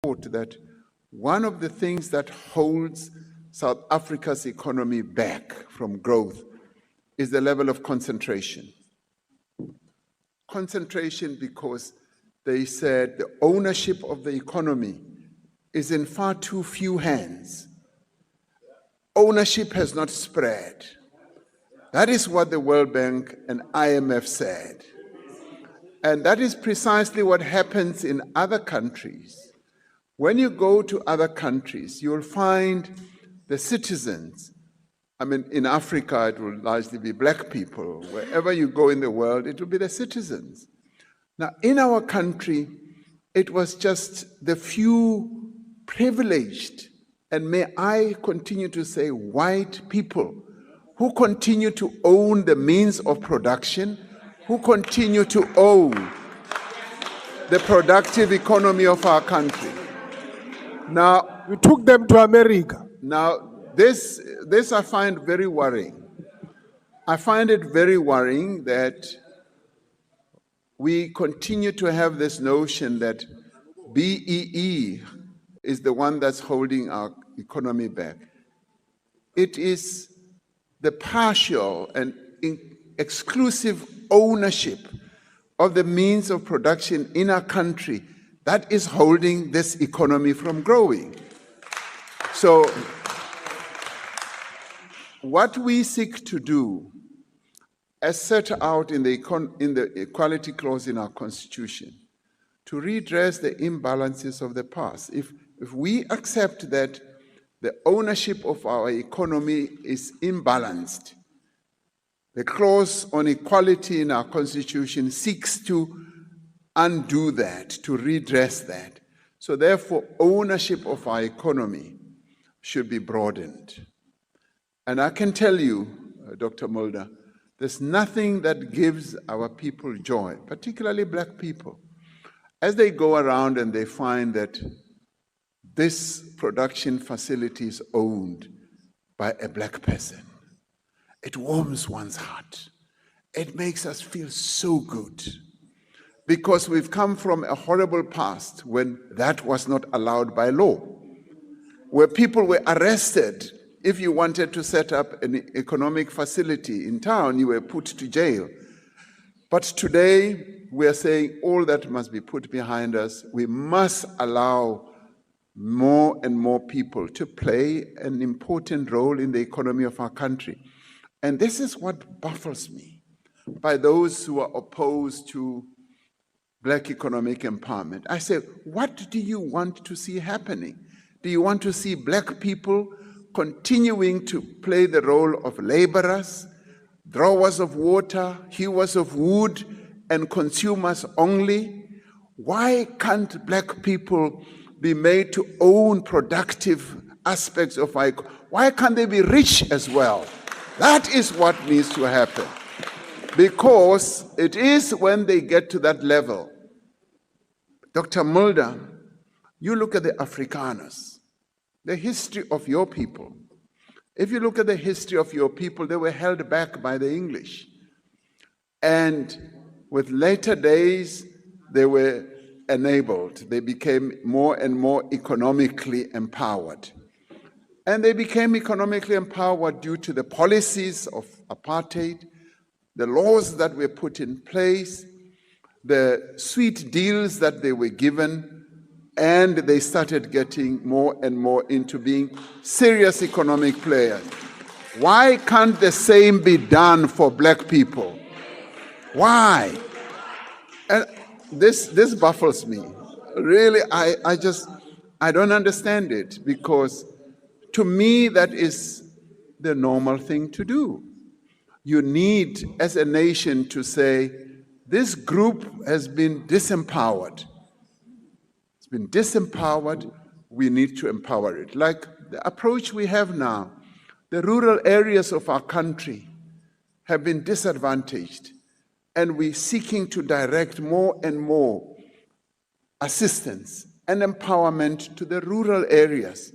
that one of the things that holds South Africa's economy back from growth is the level of concentration. Concentration because they said the ownership of the economy is in far too few hands. Ownership has not spread. That is what the World Bank and IMF said. And that is precisely what happens in other countries. When you go to other countries, you'll find the citizens. I mean, in Africa, it will largely be black people. Wherever you go in the world, it will be the citizens. Now, in our country, it was just the few privileged, and may I continue to say white people, who continue to own the means of production, who continue to own the productive economy of our country. Now, we took them to America. Now, this I find very worrying. I find it very worrying that we continue to have this notion that BEE is the one that's holding our economy back. It is the partial and exclusive ownership of the means of production in our country that is holding this economy from growing. So, what we seek to do, as set out in the Equality Clause in our Constitution, to redress the imbalances of the past. If we accept that the ownership of our economy is imbalanced, the clause on equality in our Constitution seeks to undo that, to redress that. So therefore, ownership of our economy should be broadened. And I can tell you, Dr. Mulder, there's nothing that gives our people joy, particularly black people, as they go around and they find that this production facility is owned by a black person. It warms one's heart. It makes us feel so good because we've come from a horrible past when that was not allowed by law, where people were arrested. If you wanted to set up an economic facility in town, you were put to jail. But today, we are saying all that must be put behind us. We must allow more and more people to play an important role in the economy of our country. And this is what baffles me by those who are opposed to black economic empowerment. I say, what do you want to see happening? Do you want to see black people continuing to play the role of laborers, drawers of water, hewers of wood, and consumers only? Why can't black people be made to own productive aspects of our economy? Why can't they be rich as well? That is what needs to happen. Because it is when they get to that level. Dr. Mulder, you look at the Afrikaners, the history of your people. If you look at the history of your people, they were held back by the English. And with later days, they were enabled. They became more and more economically empowered. And they became economically empowered due to the policies of apartheid, the laws that were put in place, the sweet deals that they were given, and they started getting more and more into being serious economic players. Why can't the same be done for black people? Why? And this baffles me. Really, I don't understand it, because to me, that is the normal thing to do. You need, as a nation, to say, this group has been disempowered. It's been disempowered, we need to empower it. Like the approach we have now, the rural areas of our country have been disadvantaged, and we're seeking to direct more and more assistance and empowerment to the rural areas.